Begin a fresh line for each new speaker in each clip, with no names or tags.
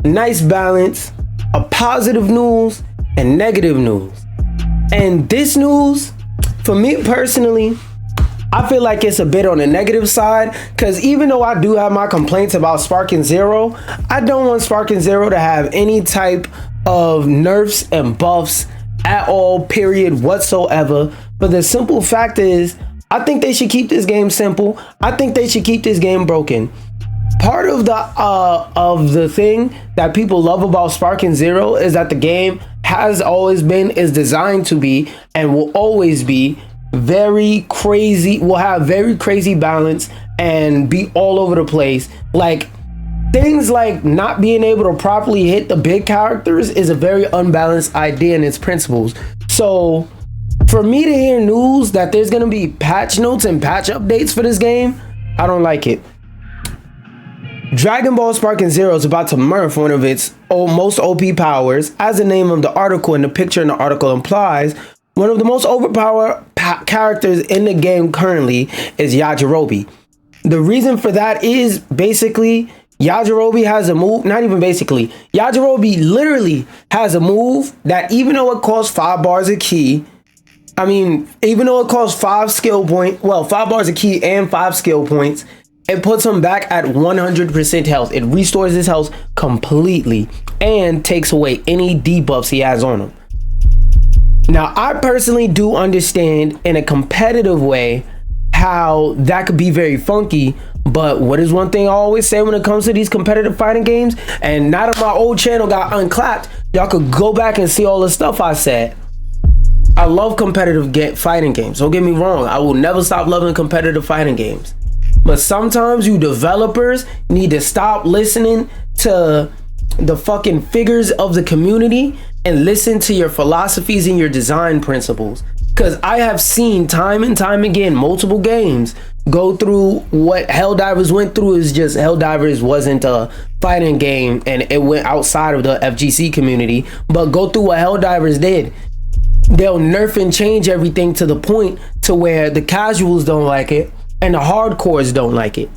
nice balance of positive news and negative news. And this news, for me personally, I feel like it's a bit on the negative side, because even though I do have my complaints about Sparking Zero, I don't want Sparking Zero to have any type of nerfs and buffs at all, period, whatsoever. But the simple fact is, I think they should keep this game simple. I think they should keep this game broken. Part of the thing that people love about Sparking Zero is that the game has always been, is designed to be, and will always be very crazy, will have very crazy balance and be all over the place. Like things like not being able to properly hit the big characters is a very unbalanced idea in its principles. So for me to hear news that there's gonna be patch notes and patch updates for this game, I don't like it. Dragon Ball Sparking Zero is about to nerf one of its most OP powers. As the name of the article and the picture in the article implies, one of the most overpowered characters in the game currently is Yajarobe. The reason for that is basically Yajarobe has a move, not even basically, Yajarobe literally has a move that even though it costs 5 bars a key, even though it costs 5 skill points, 5 bars a key and 5 skill points, it puts him back at 100% health. It restores his health completely and takes away any debuffs he has on him. Now, I personally do understand in a competitive way how that could be very funky, but what is one thing I always say when it comes to these competitive fighting games, and now that my old channel got unclapped, y'all could go back and see all the stuff I said. I love competitive fighting games. Don't get me wrong. I will never stop loving competitive fighting games. But sometimes you developers need to stop listening to the fucking figures of the community and listen to your philosophies and your design principles. Because I have seen time and time again multiple games go through what Helldivers went through. Is just Helldivers wasn't a fighting game and it went outside of the FGC community, but go through what Helldivers did. They'll nerf and change everything to the point to where the casuals don't like it and the hardcores don't like it.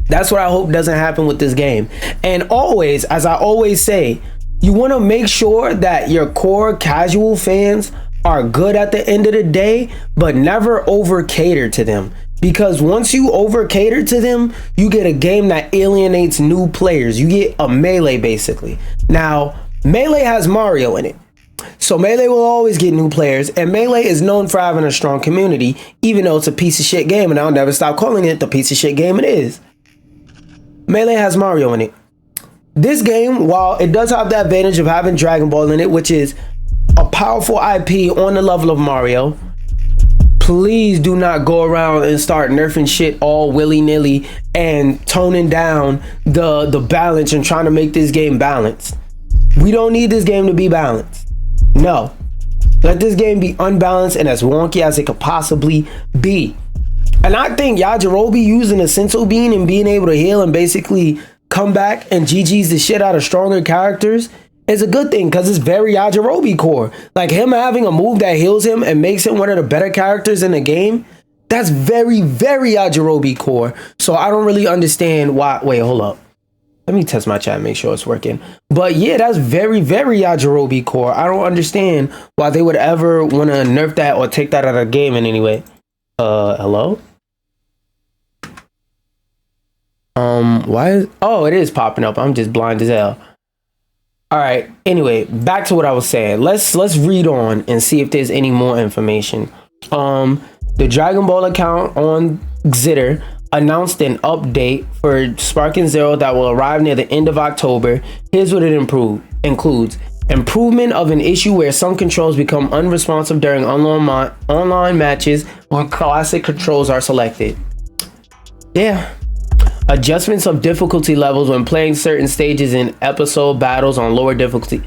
That's what I hope doesn't happen with this game. And always, as I always say, you want to make sure that your core casual fans are good at the end of the day, but never over cater to them. Because once you over cater to them, you get a game that alienates new players. You get a Melee basically. Now, Melee has Mario in it. So Melee will always get new players, and Melee is known for having a strong community, even though it's a piece of shit game, and I'll never stop calling it the piece of shit game it is. Melee has Mario in it. This game, while it does have the advantage of having Dragon Ball in it, which is a powerful IP on the level of Mario, please do not go around and start nerfing shit all willy-nilly and toning down the balance and trying to make this game balanced. We don't need this game to be balanced. No. Let this game be unbalanced and as wonky as it could possibly be. And I think Yajarobe using a Senso Bean and being able to heal and basically come back and GG's the shit out of stronger characters is a good thing, because it's very Yajarobe core. Like him having a move that heals him and makes him one of the better characters in the game, that's very, very Yajarobe core. So I don't really understand why. Wait, hold up. Let me test my chat and make sure it's working. But yeah, that's very, very Yajarobe core. I don't understand why they would ever want to nerf that or take that out of the game in any way. Hello? Oh, it is popping up. I'm just blind as hell. All right. Anyway, back to what I was saying. Let's read on and see if there's any more information. The Dragon Ball account on Xitter announced an update for Sparking Zero that will arrive near the end of October. Here's what it includes. Improvement of an issue where some controls become unresponsive during online matches when classic controls are selected. Yeah. Adjustments of difficulty levels when playing certain stages in episode battles on lower difficulty.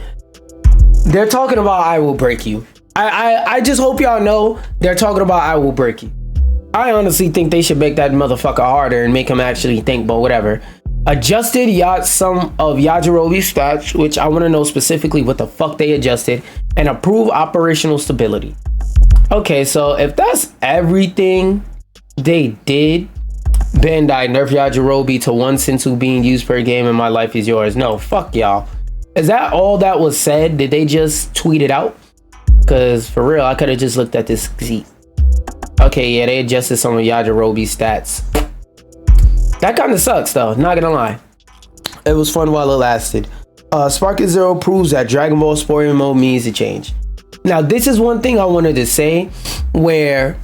They're talking about I Will Break You. I just hope y'all know they're talking about I Will Break You. I honestly think they should make that motherfucker harder and make him actually think, but whatever. Adjusted some of Yajarobe's stats, which I want to know specifically what the fuck they adjusted, and improve operational stability. Okay, so if that's everything they did, Bandai, nerf Yajarobe to 1 sensu being used per game and my life is yours. No, fuck y'all. Is that all that was said? Did they just tweet it out? Because for real, I could have just looked at this seat. Okay, yeah, they adjusted some of Yajarobe's stats. That kind of sucks though, not gonna lie. It was fun while it lasted. Sparking Zero proves that Dragon Ball Story Mode means a change. Now, this is one thing I wanted to say, where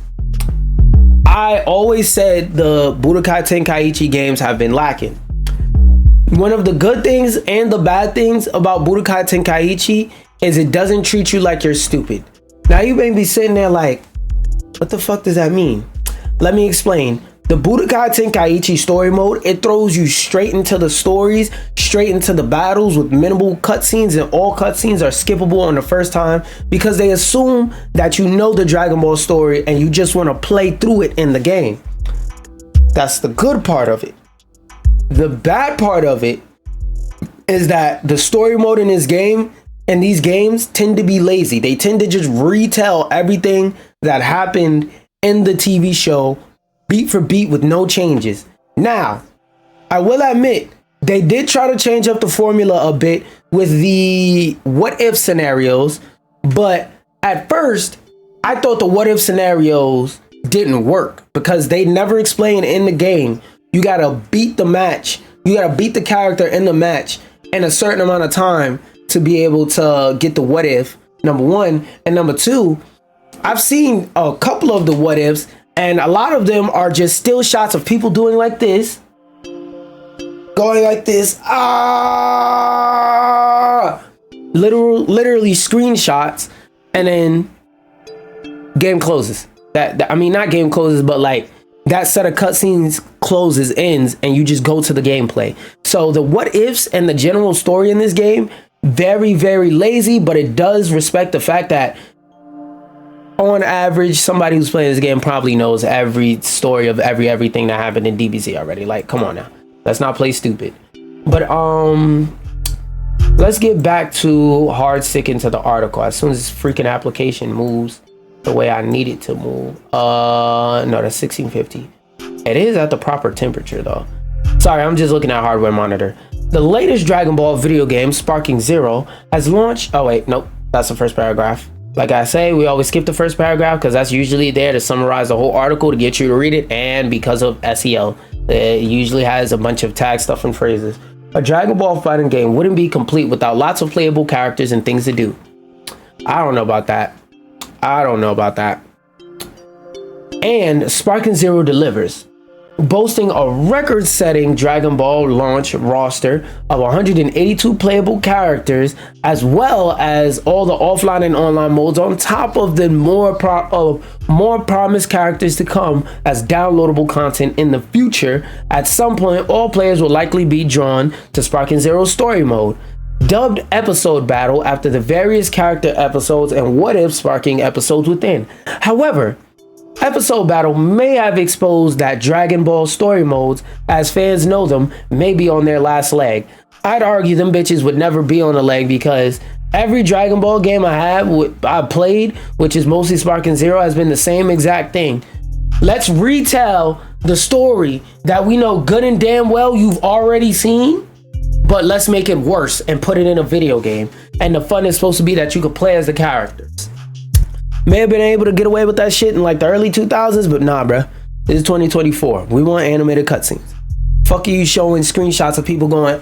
I always said the Budokai Tenkaichi games have been lacking. One of the good things and the bad things about Budokai Tenkaichi is it doesn't treat you like you're stupid. Now, you may be sitting there like, what the fuck does that mean? Let me explain. The Budokai Tenkaichi story mode, it throws you straight into the stories, straight into the battles with minimal cutscenes, and all cutscenes are skippable on the first time because they assume that you know the Dragon Ball story and you just want to play through it in the game. That's the good part of it. The bad part of it is that the story mode in this game and these games tend to be lazy. They tend to just retell everything that happened in the TV show beat for beat with no changes. Now, I will admit, they did try to change up the formula a bit with the what if scenarios, but at first, I thought the what if scenarios didn't work because they never explained in the game. You gotta beat the match, you gotta beat the character in the match in a certain amount of time to be able to get the what if, number one. And number two, I've seen a couple of the what ifs, and a lot of them are just still shots of people doing like this, going like this, literally screenshots, and then game closes. I mean, not game closes, but like that set of cutscenes closes, ends, and you just go to the gameplay. So the what ifs and the general story in this game, very, very lazy, but it does respect the fact that on average, somebody who's playing this game probably knows every story of everything that happened in DBZ already. Like, come on now, let's not play stupid. But let's get back to hard sticking to the article. As soon as this freaking application moves the way I need it to move. No, that's 1650. It is at the proper temperature though. Sorry, I'm just looking at hardware monitor. The latest Dragon Ball video game, Sparking Zero, has launched. Oh wait, nope, that's the first paragraph. Like I say, we always skip the first paragraph because that's usually there to summarize the whole article to get you to read it, and because of SEO, it usually has a bunch of tag stuff and phrases. A Dragon Ball fighting game wouldn't be complete without lots of playable characters and things to do. I don't know about that. I don't know about that. And Sparking Zero delivers, boasting a record-setting Dragon Ball launch roster of 182 playable characters, as well as all the offline and online modes, on top of the more promised characters to come as downloadable content in the future. At some point, all players will likely be drawn to Sparking Zero's story mode, dubbed Episode Battle after the various character episodes and what if sparking episodes within. However, Episode Battle may have exposed that Dragon Ball story modes, as fans know them, may be on their last leg. I'd argue them bitches would never be on a leg because every Dragon Ball game I played, which is mostly Sparking Zero, has been the same exact thing. Let's retell the story that we know good and damn well you've already seen, but let's make it worse and put it in a video game. And the fun is supposed to be that you could play as the characters. May have been able to get away with that shit in like the early 2000s, but nah, bruh. This is 2024. We want animated cutscenes. Fuck you showing screenshots of people going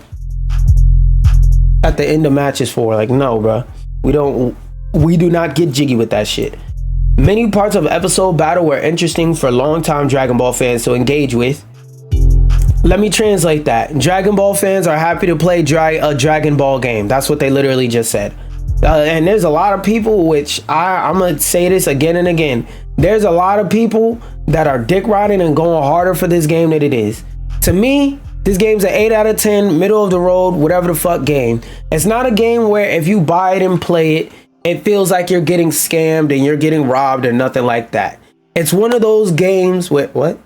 at the end of matches for. Like, no, bruh. We do not get jiggy with that shit. Many parts of Episode Battle were interesting for longtime Dragon Ball fans to engage with. Let me translate that. Dragon Ball fans are happy to play a Dragon Ball game. That's what they literally just said. And there's a lot of people, which I'm gonna say this again and again, there's a lot of people that are dick riding and going harder for this game than it is. To me, this game's an 8 out of 10, middle of the road, whatever the fuck game. It's not a game where if you buy it and play it, it feels like you're getting scammed and you're getting robbed or nothing like that. It's one of those games where, what?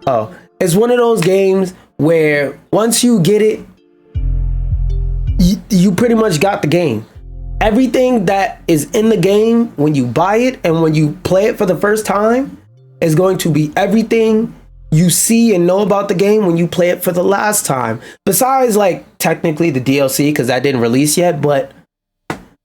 Oh, it's one of those games where once you get it, you pretty much got the game. Everything that is in the game when you buy it and when you play it for the first time is going to be everything you see and know about the game when you play it for the last time. Besides, like, technically the DLC, because that didn't release yet, but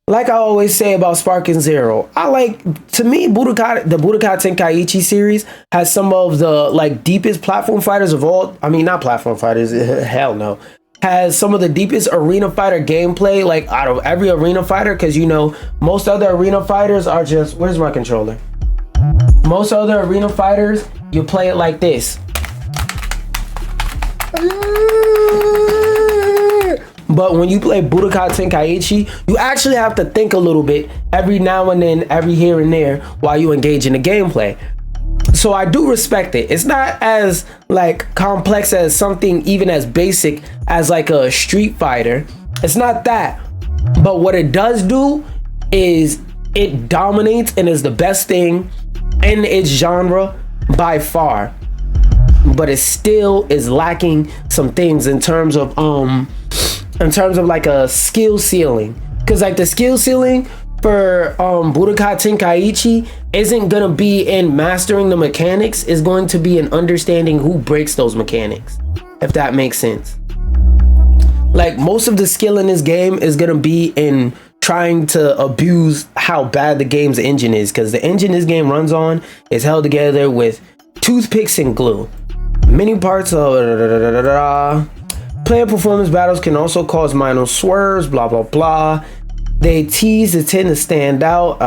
like I always say about Sparking Zero, to me, the Budokai Tenkaichi series has some of the, like, deepest platform fighters of all. I mean, not platform fighters, hell no. Has some of the deepest arena fighter gameplay, like, out of every arena fighter, because, you know, most other arena fighters are just, where's my controller? Most other arena fighters, you play it like this. But when you play Budokai Tenkaichi, you actually have to think a little bit every now and then, every here and there, while you engage in the gameplay. So I do respect it. It's not as, like, complex as something even as basic as, like, a Street Fighter. It's not that. But what it does do is it dominates and is the best thing in its genre by far. But it still is lacking some things in terms of like a skill ceiling. Because, like, the skill ceiling for Budokai Tenkaichi isn't gonna be in mastering the mechanics, is going to be in understanding who breaks those mechanics, if that makes sense. Like, most of the skill in this game is gonna be in trying to abuse how bad the game's engine is, because the engine this game runs on is held together with toothpicks and glue. Many parts of player performance battles can also cause minor swerves, blah blah blah. They tease to tend to stand out,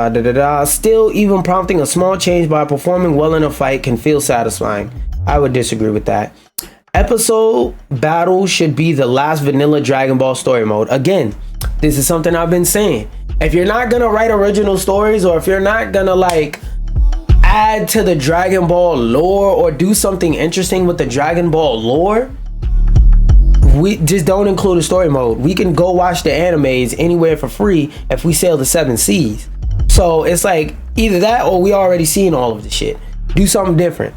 Still, even prompting a small change by performing well in a fight can feel satisfying. I would disagree with that. Episode battle should be the last vanilla Dragon Ball story mode. Again, this is something I've been saying. If you're not gonna write original stories, or if you're not gonna, like, add to the Dragon Ball lore or do something interesting with the Dragon Ball lore, we just don't include a story mode. We can go watch the animes anywhere for free if we sail the 7 seas. So it's like either that or we already seen all of the shit. Do something different.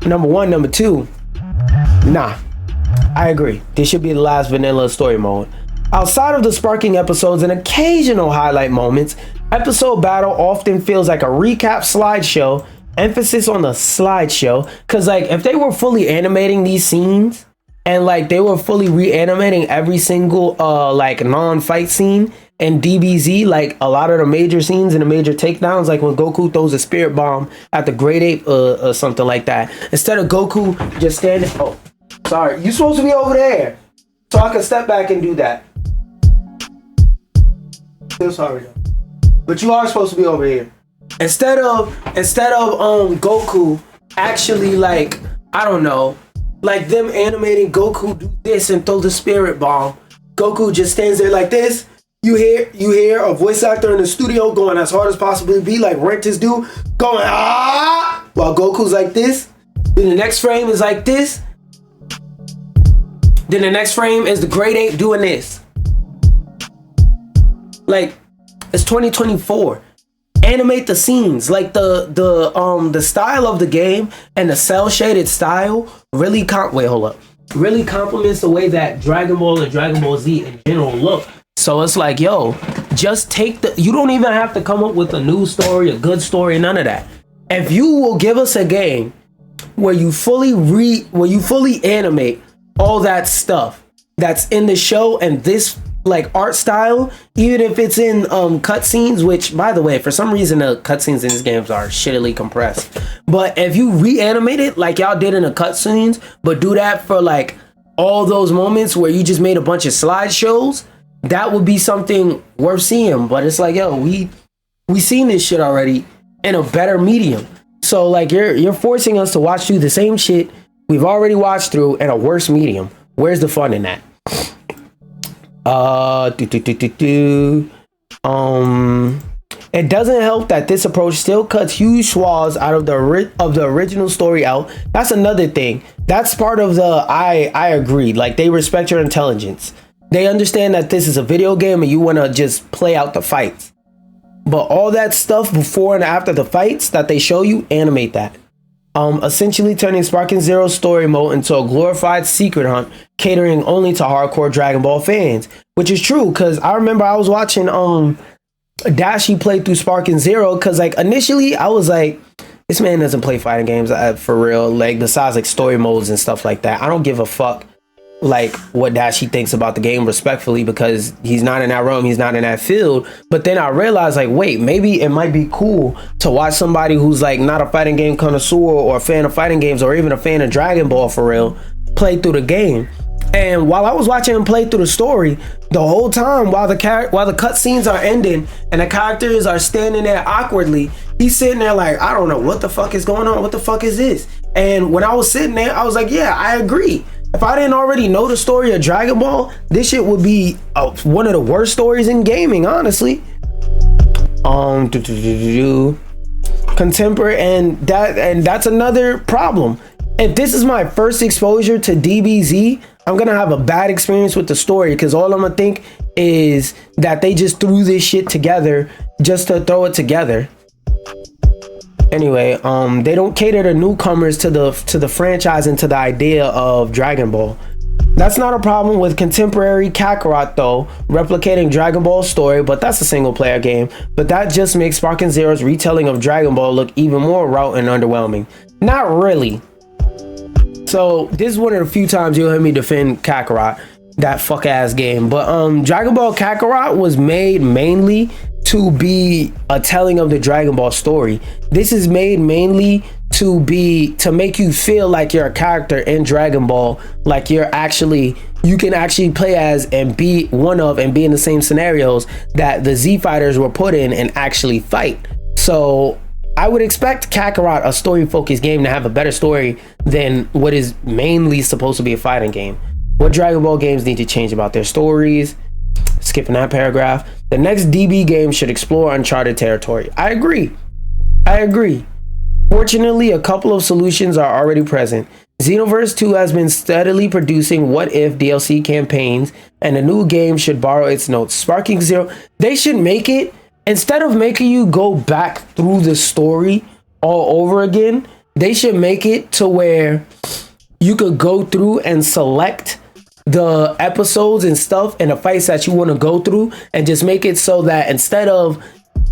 Number one. Number two, nah, I agree. This should be the last vanilla story mode. Outside of the sparking episodes and occasional highlight moments, episode battle often feels like a recap slideshow. Emphasis on the slideshow, because, like, if they were fully animating these scenes and, like, they were fully reanimating every single like non-fight scene in DBZ, like a lot of the major scenes and the major takedowns, like when Goku throws a spirit bomb at the Great Ape or something like that, instead of Goku just standing, oh sorry, you supposed to be over there so I can step back and do that. Still sorry though, but you are supposed to be over here. Instead of Goku actually, like, I don't know, like them animating Goku do this and throw the spirit bomb, Goku just stands there like this. You hear a voice actor in the studio going as hard as possibly be, like renters do, going ah, while Goku's like this. Then the next frame is like this. Then the next frame is the Great Ape doing this. Like, it's 2024. Animate the scenes. Like the style of the game and the cell shaded style really really complements the way that Dragon Ball and Dragon Ball Z in general look. So it's like, yo, just take you don't even have to come up with a new story, a good story, none of that. If you will give us a game where you fully animate all that stuff that's in the show and this, like, art style, even if it's in cutscenes, which, by the way, for some reason the cutscenes in these games are shittily compressed. But if you reanimate it like y'all did in the cutscenes, but do that for, like, all those moments where you just made a bunch of slideshows, that would be something worth seeing. But it's like, yo, we seen this shit already in a better medium. So, like, you're forcing us to watch through the same shit we've already watched through in a worse medium. Where's the fun in that? It doesn't help that this approach still cuts huge swaths out of the original story out. That's another thing. That's part of the I agree. Like, they respect your intelligence. They understand that this is a video game and you want to just play out the fights. But all that stuff before and after the fights that they show you, animate that. Essentially turning Sparking Zero's story mode into a glorified secret hunt, catering only to hardcore Dragon Ball fans, which is true. Because I remember I was watching Dashi play through Sparking Zero, because, like, initially I was like, This man doesn't play fighting games for real. Like, besides like story modes and stuff like that. I don't give a fuck like what Dashi thinks about the game, respectfully, because he's not in that realm, he's not in that field. But then I realized, like, wait, maybe it might be cool to watch somebody who's like not a fighting game connoisseur or a fan of fighting games or even a fan of Dragon Ball for real play through the game. And while I was watching him play through the story, the whole time while the cutscenes are ending and the characters are standing there awkwardly, he's sitting there like, I don't know what the fuck is going on, what the fuck is this? And when I was sitting there, I was like, yeah, I agree. If I didn't already know the story of Dragon Ball, this shit would be one of the worst stories in gaming, honestly. Contemporary, and that's another problem. If this is my first exposure to DBZ, I'm gonna have a bad experience with the story, because all I'm gonna think is that they just threw this shit together just to throw it together. Anyway, they don't cater to newcomers to the franchise and to the idea of Dragon Ball. That's not a problem with contemporary Kakarot though, replicating Dragon Ball's story, but that's a single player game. But that just makes Sparking Zero's retelling of Dragon Ball look even more route and underwhelming. Not really. So this is one of the few times you'll hear me defend Kakarot, that fuck ass game. But Dragon Ball Kakarot was made mainly to be a telling of the Dragon Ball story. This is made mainly to make you feel like you're a character in Dragon Ball, like you can actually play as and be one of and be in the same scenarios that the Z fighters were put in and actually fight. So I would expect Kakarot, a story focused game, to have a better story than what is mainly supposed to be a fighting game. What Dragon Ball games need to change about their stories? Skipping that paragraph. The next DB game should explore uncharted territory. I agree. Fortunately, a couple of solutions are already present. Xenoverse 2 has been steadily producing what if DLC campaigns, and the new game should borrow its notes. Sparking Zero, they should make it, instead of making you go back through the story all over again, they should make it to where you could go through and select the episodes and stuff and the fights that you want to go through, and just make it so that instead of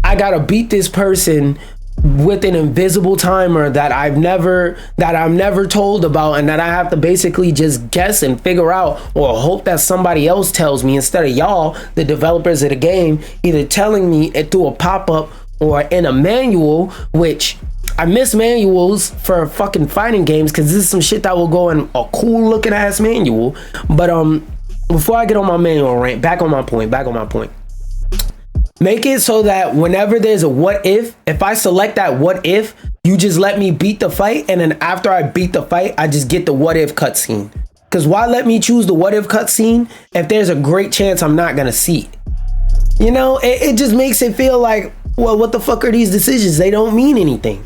I gotta beat this person with an invisible timer that I'm never told about, and that I have to basically just guess and figure out or hope that somebody else tells me, instead of y'all, the developers of the game, either telling me it through a pop-up or in a manual, which I miss manuals for fucking fighting games, because this is some shit that will go in a cool looking ass manual. But before I get on my manual rant, back on my point. Make it so that whenever there's a what if I select that what if, you just let me beat the fight, and then after I beat the fight, I just get the what if cutscene. Because why let me choose the what if cutscene if there's a great chance I'm not gonna see it? You know, it just makes it feel like, well, what the fuck are these decisions? They don't mean anything.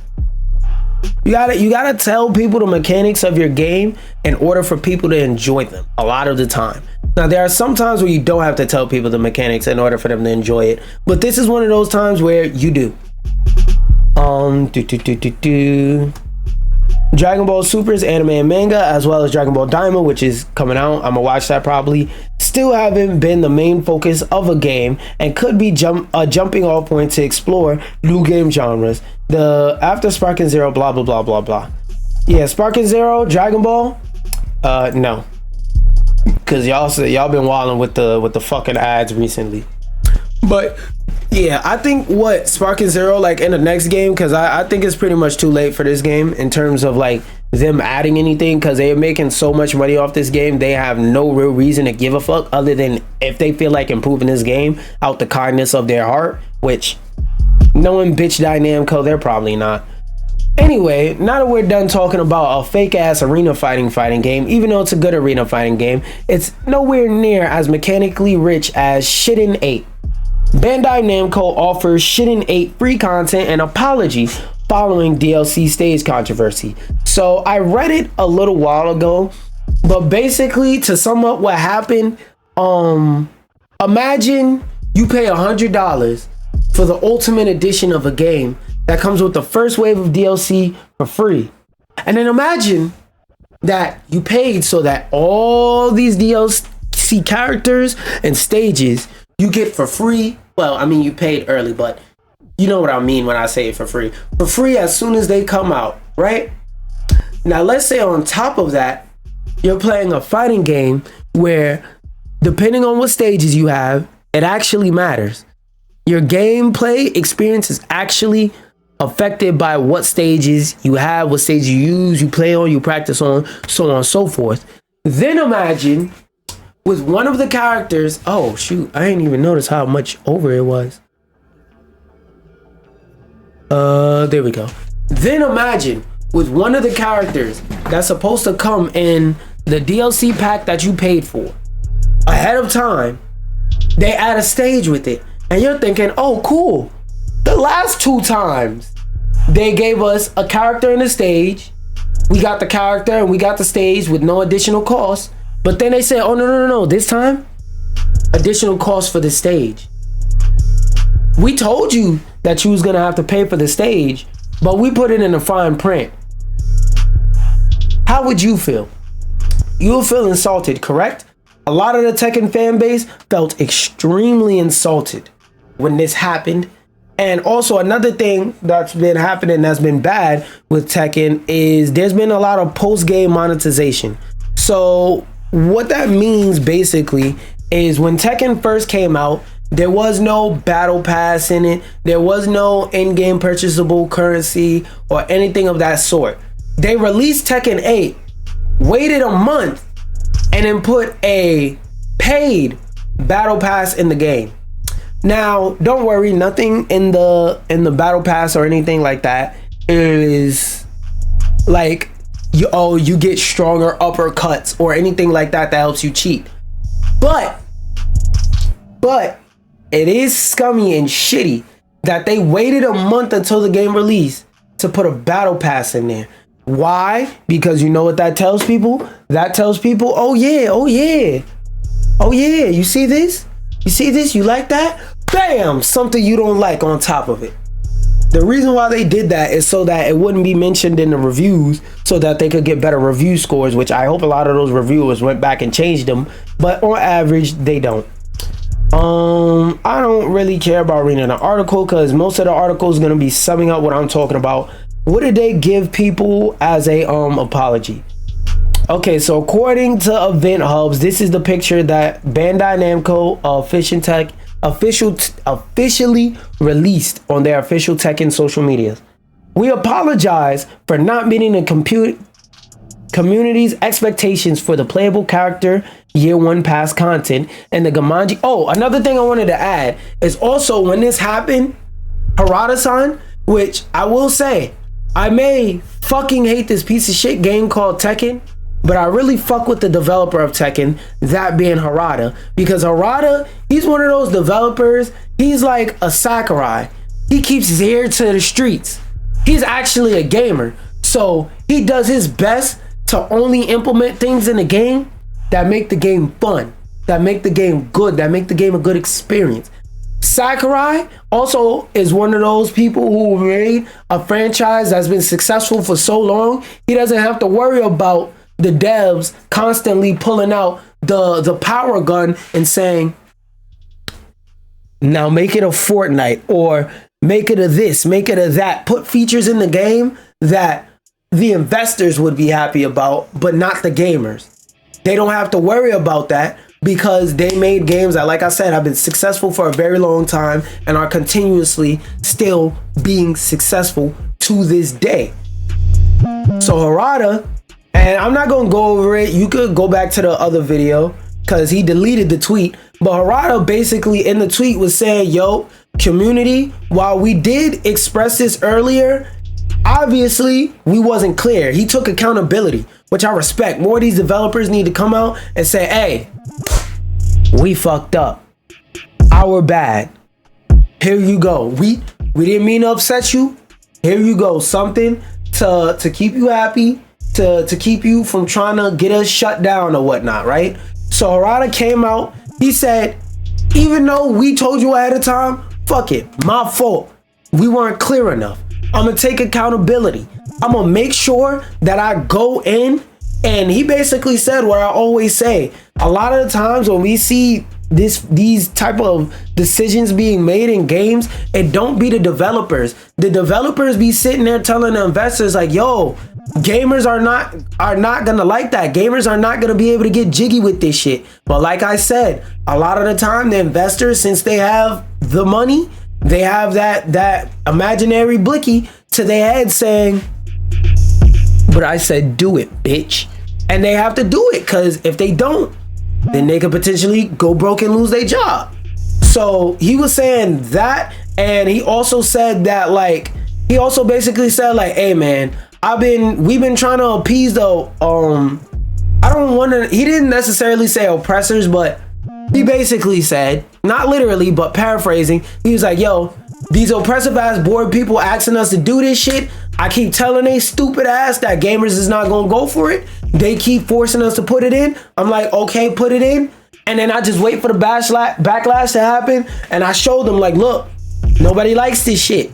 You gotta tell people the mechanics of your game in order for people to enjoy them a lot of the time. Now, there are some times where you don't have to tell people the mechanics in order for them to enjoy it, but this is one of those times where you do. Dragon Ball Super's anime and manga, as well as Dragon Ball Daima, which is coming out, I'm gonna watch that probably, still haven't been the main focus of a game, and could be a jumping off point to explore new game genres. After Sparking Zero, blah blah blah blah blah. Yeah, Sparking Zero, Dragon Ball, no, because y'all been wilding with the fucking ads recently. But yeah, I think what Sparking Zero, like in the next game, because I think it's pretty much too late for this game in terms of like them adding anything, because they're making so much money off this game. They have no real reason to give a fuck other than if they feel like improving this game out the kindness of their heart, which knowing bitch Namco, they're probably not. Anyway, now that we're done talking about a fake ass arena fighting game, even though it's a good arena fighting game, it's nowhere near as mechanically rich as Shiden 8. Bandai Namco offers Shiden 8 free content and apology following DLC stage controversy. So I read it a little while ago, but basically to sum up what happened, imagine you pay $100 for the ultimate edition of a game that comes with the first wave of DLC for free. And then imagine that you paid so that all these DLC characters and stages you get for free. Well, I mean, you paid early, but You know what I mean when I say it for free. For free as soon as they come out, right? Now, let's say on top of that, you're playing a fighting game where, depending on what stages you have, it actually matters. Your gameplay experience is actually affected by what stages you have, what stages you use, you play on, you practice on, so on and so forth. Then imagine with one of the characters, oh shoot, I didn't even notice how much over it was. There we go. Then imagine with one of the characters that's supposed to come in the DLC pack that you paid for ahead of time, they add a stage with it. And you're thinking, oh, cool. The last 2 times they gave us a character and a stage. We got the character and we got the stage with no additional cost. But then they said, oh, no. This time, additional cost for the stage. We told you that you was going to have to pay for the stage, but we put it in the fine print. How would you feel? You'll feel insulted, correct? A lot of the Tekken fan base felt extremely insulted when this happened. And also another thing that's been happening that's been bad with Tekken is there's been a lot of post-game monetization. So what that means basically is when Tekken first came out, there was no battle pass in it. There was no in-game purchasable currency or anything of that sort. They released Tekken 8, waited a month, and then put a paid battle pass in the game. Now, don't worry, nothing in the battle pass or anything like that is like you get stronger uppercuts or anything like that helps you cheat. But it is scummy and shitty that they waited a month until the game release to put a battle pass in there. Why? Because you know what that tells people? That tells people, oh yeah, you see this? You see this? You like that? Bam! Something you don't like on top of it. The reason why they did that is so that it wouldn't be mentioned in the reviews, so that they could get better review scores, which I hope a lot of those reviewers went back and changed them, but on average, they don't. I don't really care about reading an article because most of the article is going to be summing up what I'm talking about. What did they give people as a apology? Okay, so according to Event Hubs, this is the picture that Bandai Namco officially released on their official Tekken social media. We apologize for not meeting the community's expectations for the playable character year 1 pass content and the Gamanji. Oh, another thing I wanted to add is also when this happened, Harada-san, which I will say, I may fucking hate this piece of shit game called Tekken, but I really fuck with the developer of Tekken, that being Harada, because Harada, he's one of those developers, he's like a Sakurai. He keeps his ear to the streets. He's actually a gamer, so he does his best to only implement things in the game that make the game fun, that make the game good, that make the game a good experience. Sakurai also is one of those people who made a franchise that's been successful for so long, he doesn't have to worry about the devs constantly pulling out the power gun and saying, now make it a Fortnite or make it a this, make it a that. Put features in the game that the investors would be happy about, but not the gamers. They don't have to worry about that because they made games that, like I said, have been successful for a very long time and are continuously still being successful to this day. So Harada, and I'm not going to go over it. You could go back to the other video because he deleted the tweet. But Harada basically in the tweet was saying, yo, community, while we did express this earlier, obviously we wasn't clear. He took accountability, which I respect. More of these developers need to come out and say, hey, we fucked up. Our bad. Here you go. We didn't mean to upset you. Here you go. Something to keep you happy. To keep you from trying to get us shut down or whatnot, right? So Harada came out, he said, even though we told you ahead of time, fuck it, my fault. We weren't clear enough. I'm gonna take accountability. I'm gonna make sure that I go in, and he basically said what I always say. A lot of the times when we see these type of decisions being made in games, it don't be the developers. The developers be sitting there telling the investors like, yo, gamers are not gonna like that. Gamers are not gonna be able to get jiggy with this shit. But like I said, a lot of the time the investors, since they have the money, they have that imaginary blicky to their head saying, but I said do it, bitch. And they have to do it, because if they don't, then they could potentially go broke and lose their job. So he was saying that, and he also said that, like, he also basically said like, hey man, we've been trying to appease the he didn't necessarily say oppressors, but he basically said, not literally but paraphrasing, he was like, yo, these oppressive ass bored people asking us to do this shit, I keep telling they stupid ass that gamers is not gonna go for it. They keep forcing us to put it in. I'm like, okay, put it in. And then I just wait for the backlash to happen. And I showed them like, look, nobody likes this shit.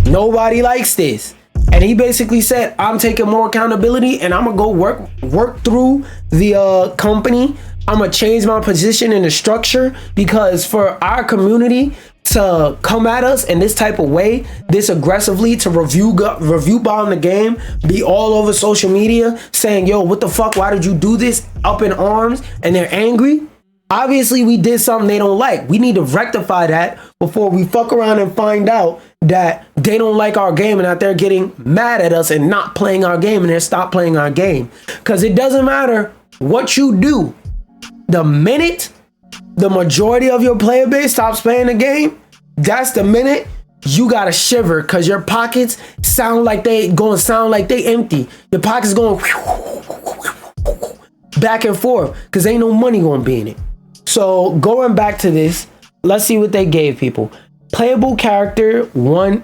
Nobody likes this. And he basically said, I'm taking more accountability and I'm gonna go work through the company. I'm gonna change my position in the structure, because for our community to come at us in this type of way, this aggressively, to review bomb the game, be all over social media saying, yo, what the fuck, why did you do this, up in arms, and they're angry. Obviously we did something they don't like. We need to rectify that before we fuck around and find out that they don't like our game and that they're getting mad at us and not playing our game, and they stop playing our game. Because it doesn't matter what you do, the minute the majority of your player base stops playing the game, that's the minute you gotta shiver, because your pockets sound like they empty. Your pockets going back and forth because ain't no money gonna be in it. So going back to this, let's see what they gave people. Playable character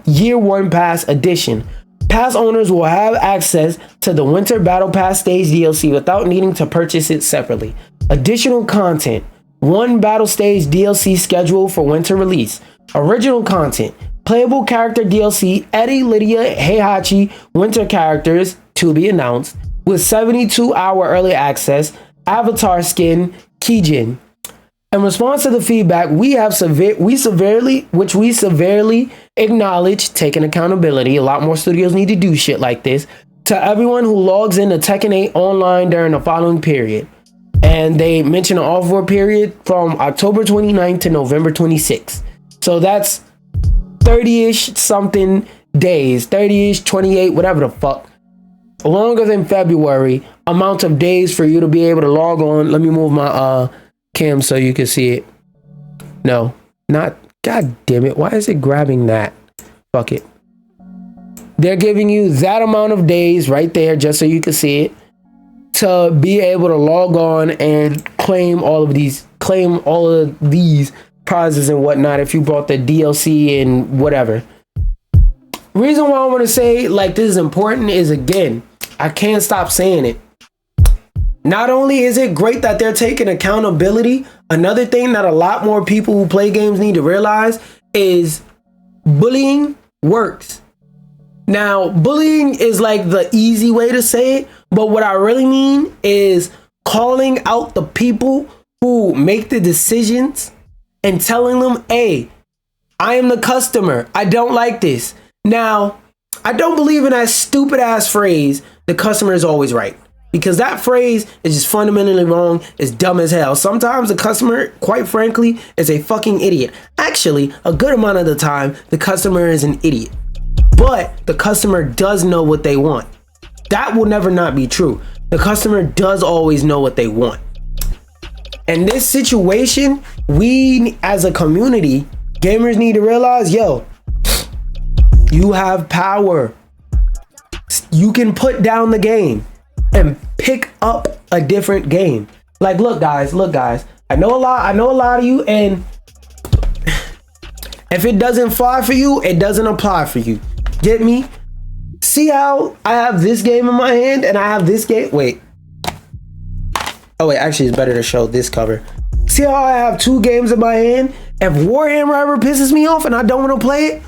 year 1 pass edition. Pass owners will have access to the Winter Battle Pass stage DLC without needing to purchase it separately. Additional content. 1 battle stage DLC scheduled for winter release. Original content. Playable character DLC, Eddie, Lydia, Heihachi, winter characters to be announced, with 72-hour early access, avatar skin, Kijin. In response to the feedback, we severely acknowledge taking accountability. A lot more studios need to do shit like this. To everyone who logs into Tekken 8 online during the following period. And they mention an offer period from October 29th to November 26th. So that's 30-ish something days, 30-ish, 28, whatever the fuck. Longer than February amount of days for you to be able to log on. Let me move my cam so you can see it. No, not, god damn it. Why is it grabbing that? Fuck it. They're giving you that amount of days right there just so you can see it, to be able to log on and claim all of these prizes and whatnot if you bought the DLC and whatever. Reason why I want to say like this is important is, again, I can't stop saying it. Not only is it great that they're taking accountability, another thing that a lot more people who play games need to realize is bullying works. Now, bullying is like the easy way to say it, but what I really mean is calling out the people who make the decisions and telling them, hey, I am the customer. I don't like this. Now, I don't believe in that stupid ass phrase, the customer is always right. Because that phrase is just fundamentally wrong. It's dumb as hell. Sometimes the customer, quite frankly, is a fucking idiot. Actually, a good amount of the time, the customer is an idiot. But the customer does know what they want. That will never not be true. The customer does always know what they want. In this situation, we as a community, gamers need to realize, yo, you have power. You can put down the game and pick up a different game. Like, look guys, I know a lot of you, and if it doesn't fly for you, it doesn't apply for you. Get me? See how I have this game in my hand and I have this game? Wait. Oh wait, actually it's better to show this cover. See how I have 2 games in my hand? If Warhammer ever pisses me off and I don't want to play it,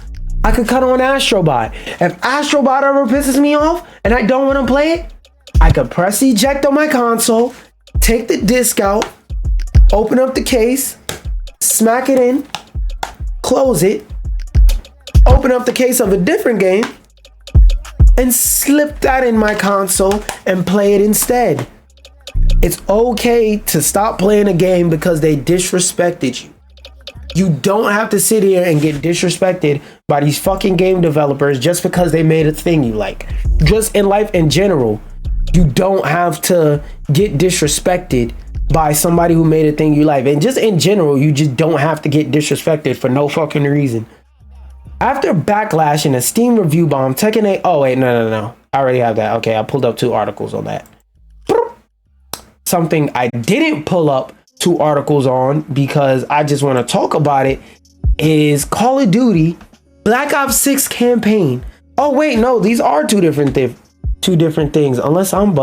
I could cut on Astrobot. If Astrobot ever pisses me off and I don't want to play it, I could press eject on my console, take the disc out, open up the case, smack it in, close it, open up the case of a different game, and slip that in my console and play it instead. It's okay to stop playing a game because they disrespected you. You don't have to sit here and get disrespected by these fucking game developers just because they made a thing you like. Just in life in general, you don't have to get disrespected by somebody who made a thing you like. And just in general, you just don't have to get disrespected for no fucking reason. After backlash and a Steam review bomb, Tekken 8... Oh, wait, no. I already have that. Okay, I pulled up 2 articles on that. Something I didn't pull up 2 articles on because I just want to talk about it is Call of Duty Black Ops 6 campaign. Oh, wait, no, these are two different things, unless I'm bugging.